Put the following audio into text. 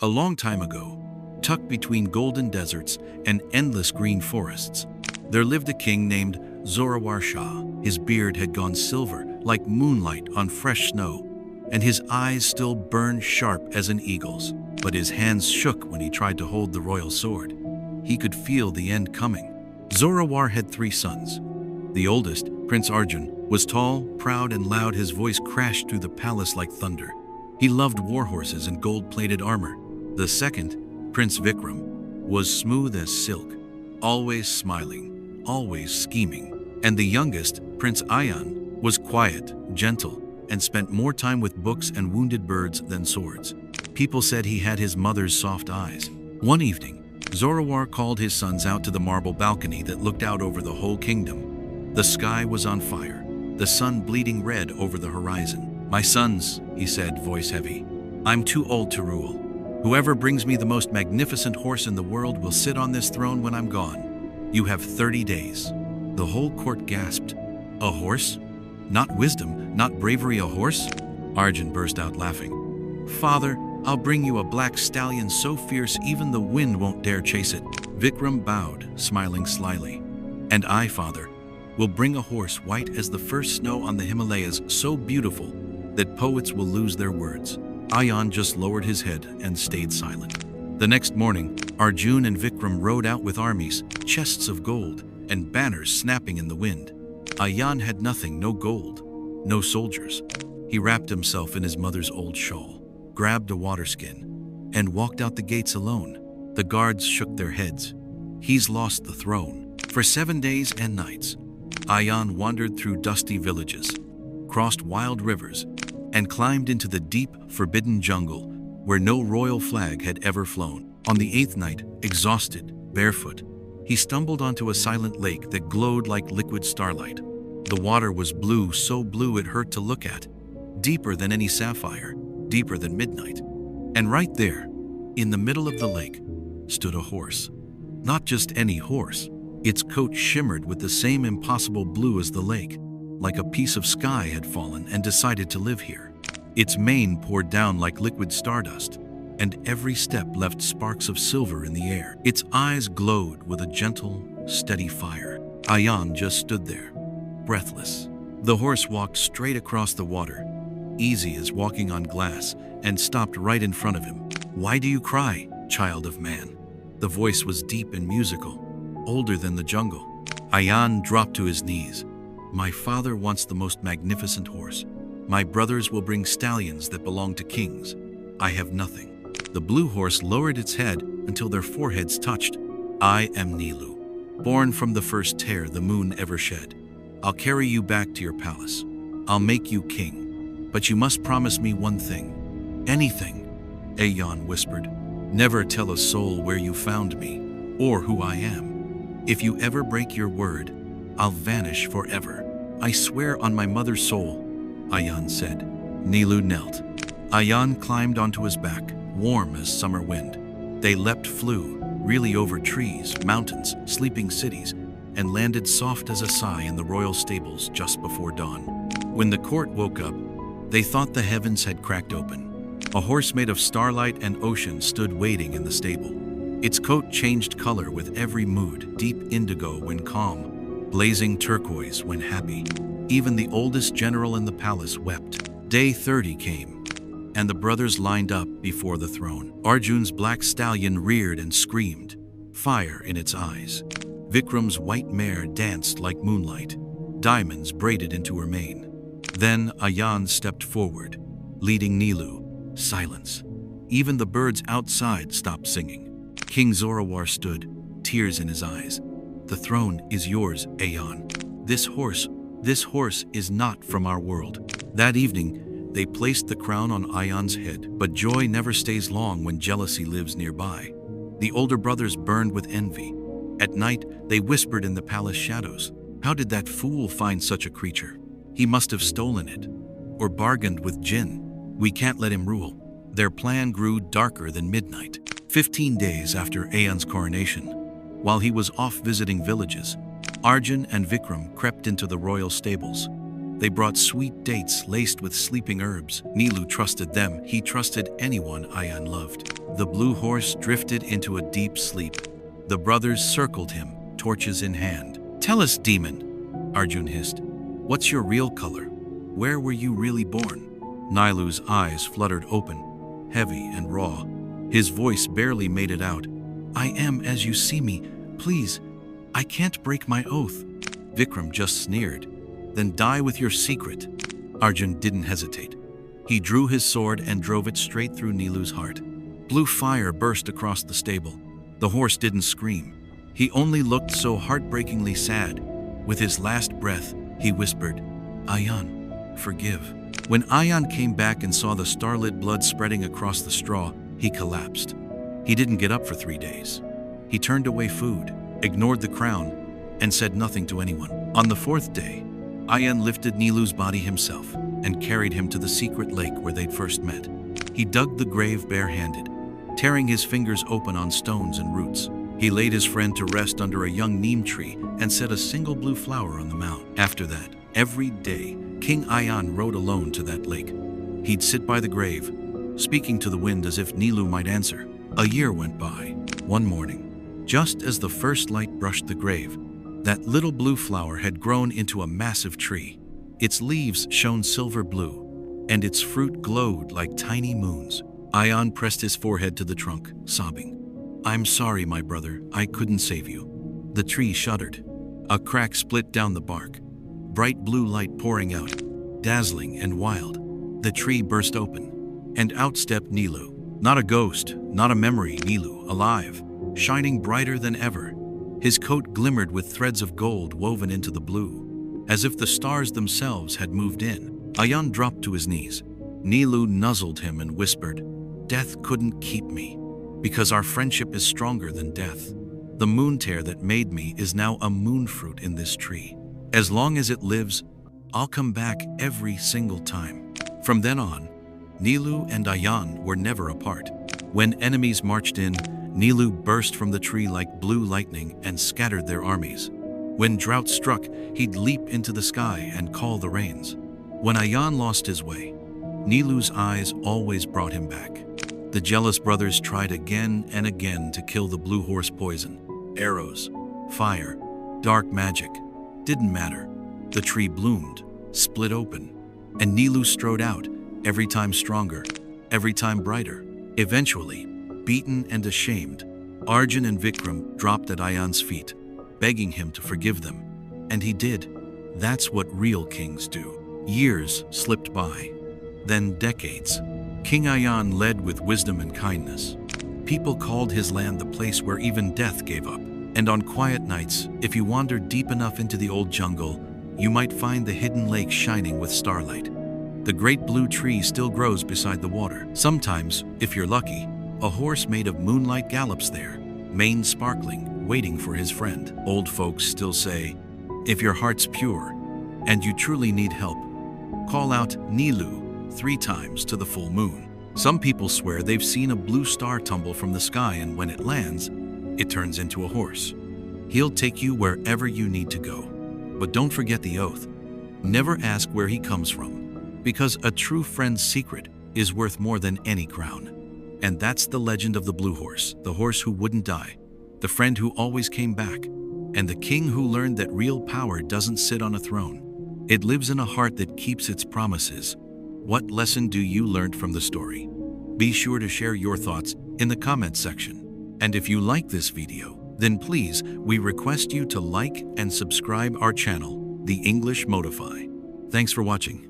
A long time ago, tucked between golden deserts and endless green forests, there lived a king named Zorawar Shah. His beard had gone silver like moonlight on fresh snow, and his eyes still burned sharp as an eagle's. But his hands shook when he tried to hold the royal sword. He could feel the end coming. Zorawar had 3 sons. The oldest, Prince Arjun, was tall, proud, and loud. His voice crashed through the palace like thunder. He loved war horses and gold-plated armor. The second, Prince Vikram, was smooth as silk, always smiling, always scheming. And the youngest, Prince Ayan, was quiet, gentle, and spent more time with books and wounded birds than swords. People said he had his mother's soft eyes. One evening, Zorawar called his sons out to the marble balcony that looked out over the whole kingdom. The sky was on fire, the sun bleeding red over the horizon. "My sons," he said, voice heavy, "I'm too old to rule. Whoever brings me the most magnificent horse in the world will sit on this throne when I'm gone. You have 30 days. The whole court gasped. "A horse? Not wisdom, not bravery, a horse?" Arjun burst out laughing. "Father, I'll bring you a black stallion so fierce even the wind won't dare chase it." Vikram bowed, smiling slyly. "And I, father, will bring a horse white as the first snow on the Himalayas, so beautiful that poets will lose their words." Ayan just lowered his head and stayed silent. The next morning, Arjun and Vikram rode out with armies, chests of gold, and banners snapping in the wind. Ayan had nothing, no gold, no soldiers. He wrapped himself in his mother's old shawl, grabbed a water skin, and walked out the gates alone. The guards shook their heads. "He's lost the throne." For 7 days and nights, Ayan wandered through dusty villages, crossed wild rivers, and climbed into the deep, forbidden jungle where no royal flag had ever flown. On the 8th night, exhausted, barefoot, he stumbled onto a silent lake that glowed like liquid starlight. The water was blue, so blue it hurt to look at, deeper than any sapphire, deeper than midnight. And right there, in the middle of the lake, stood a horse. Not just any horse. Its coat shimmered with the same impossible blue as the lake, like a piece of sky had fallen and decided to live here. Its mane poured down like liquid stardust, and every step left sparks of silver in the air. Its eyes glowed with a gentle, steady fire. Ayan just stood there, breathless. The horse walked straight across the water, easy as walking on glass, and stopped right in front of him. "Why do you cry, child of man?" The voice was deep and musical, older than the jungle. Ayan dropped to his knees. "My father wants the most magnificent horse. My brothers will bring stallions that belong to kings. I have nothing." The blue horse lowered its head until their foreheads touched. "I am Nilu, born from the first tear the moon ever shed. I'll carry you back to your palace. I'll make you king. But you must promise me one thing." "Anything," Ayan whispered. "Never tell a soul where you found me or who I am. If you ever break your word, I'll vanish forever." "I swear on my mother's soul," Ayan said. Nilu knelt. Ayan climbed onto his back, warm as summer wind. They leapt, flew, really over trees, mountains, sleeping cities, and landed soft as a sigh in the royal stables just before dawn. When the court woke up, they thought the heavens had cracked open. A horse made of starlight and ocean stood waiting in the stable. Its coat changed color with every mood, deep indigo when calm, blazing turquoise when happy. Even the oldest general in the palace wept. Day 30 came, and the brothers lined up before the throne. Arjun's black stallion reared and screamed, fire in its eyes. Vikram's white mare danced like moonlight, diamonds braided into her mane. Then Ayan stepped forward, leading Nilu. Silence. Even the birds outside stopped singing. King Zorawar stood, tears in his eyes. "The throne is yours, Ayan. This horse is not from our world." That evening, they placed the crown on Ayan's head, but joy never stays long when jealousy lives nearby. The older brothers burned with envy. At night, they whispered in the palace shadows, "How did that fool find such a creature? He must have stolen it, or bargained with jinn. We can't let him rule." Their plan grew darker than midnight. 15 days after Ayan's coronation, while he was off visiting villages, Arjun and Vikram crept into the royal stables. They brought sweet dates laced with sleeping herbs. Nilu trusted them. He trusted anyone Ayan loved. The blue horse drifted into a deep sleep. The brothers circled him, torches in hand. "Tell us, demon," Arjun hissed. "What's your real color? Where were you really born?" Nilu's eyes fluttered open, heavy and raw. His voice barely made it out. "I am as you see me. Please, I can't break my oath." Vikram just sneered. "Then die with your secret." Arjun didn't hesitate. He drew his sword and drove it straight through Nilu's heart. Blue fire burst across the stable. The horse didn't scream. He only looked so heartbreakingly sad. With his last breath, he whispered, "Ayan, forgive." When Ayan came back and saw the starlit blood spreading across the straw, he collapsed. He didn't get up for 3 days. He turned away food, ignored the crown, and said nothing to anyone. On the 4th day, Ayan lifted Nilu's body himself and carried him to the secret lake where they'd first met. He dug the grave barehanded, tearing his fingers open on stones and roots. He laid his friend to rest under a young neem tree and set a single blue flower on the mount. After that, every day, King Ayan rode alone to that lake. He'd sit by the grave, speaking to the wind as if Nilu might answer. A year went by. One morning, just as the first light brushed the grave, that little blue flower had grown into a massive tree. Its leaves shone silver blue, and its fruit glowed like tiny moons. Ayan pressed his forehead to the trunk, sobbing. "I'm sorry, my brother, I couldn't save you." The tree shuddered. A crack split down the bark, bright blue light pouring out, dazzling and wild. The tree burst open, and out stepped Nilu. Not a ghost, not a memory, Nilu, alive, shining brighter than ever. His coat glimmered with threads of gold woven into the blue, as if the stars themselves had moved in. Ayan dropped to his knees. Nilu nuzzled him and whispered, "Death couldn't keep me, because our friendship is stronger than death. The moon tear that made me is now a moon fruit in this tree. As long as it lives, I'll come back every single time." From then on, Nilu and Ayan were never apart. When enemies marched in, Nilu burst from the tree like blue lightning and scattered their armies. When drought struck, he'd leap into the sky and call the rains. When Ayan lost his way, Nilu's eyes always brought him back. The jealous brothers tried again and again to kill the blue horse poison. Arrows, fire, dark magic. Didn't matter. The tree bloomed, split open, and Nilu strode out, every time stronger, every time brighter. Eventually, beaten and ashamed, Arjun and Vikram dropped at Ayan's feet, begging him to forgive them. And he did. That's what real kings do. Years slipped by, then decades. King Ayan led with wisdom and kindness. People called his land the place where even death gave up. And on quiet nights, if you wandered deep enough into the old jungle, you might find the hidden lake shining with starlight. The great blue tree still grows beside the water. Sometimes, if you're lucky, a horse made of moonlight gallops there, mane sparkling, waiting for his friend. Old folks still say, if your heart's pure and you truly need help, call out Nilu 3 times to the full moon. Some people swear they've seen a blue star tumble from the sky, and when it lands, it turns into a horse. He'll take you wherever you need to go. But don't forget the oath. Never ask where he comes from, because a true friend's secret is worth more than any crown. And that's the legend of the blue horse, the horse who wouldn't die, the friend who always came back, and the king who learned that real power doesn't sit on a throne. It lives in a heart that keeps its promises. What lesson do you learn from the story? Be sure to share your thoughts in the comments section. And if you like this video, then please, we request you to like and subscribe our channel, The English Modify. Thanks for watching.